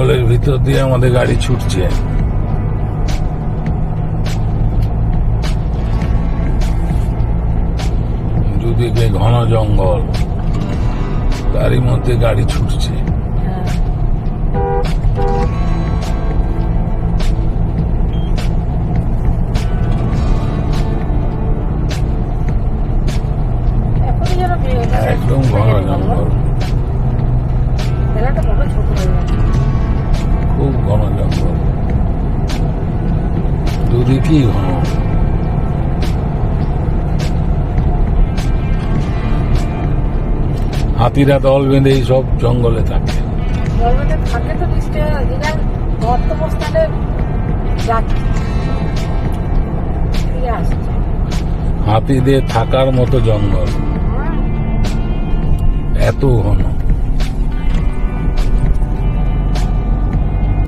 জঙ্গলের ভিতর দিয়ে আমাদের গাড়ি ছুটছে। দুদিকে ঘন জঙ্গল, তারই মধ্যে গাড়ি ছুটছে। একদম ঘন জঙ্গল, খুব ঘন জঙ্গল, দুদিকেই ঘন। হাতিরা দল বেঁধে এই সব জঙ্গলে থাকে। হাতিদের থাকার মতো জঙ্গল, এত ঘন।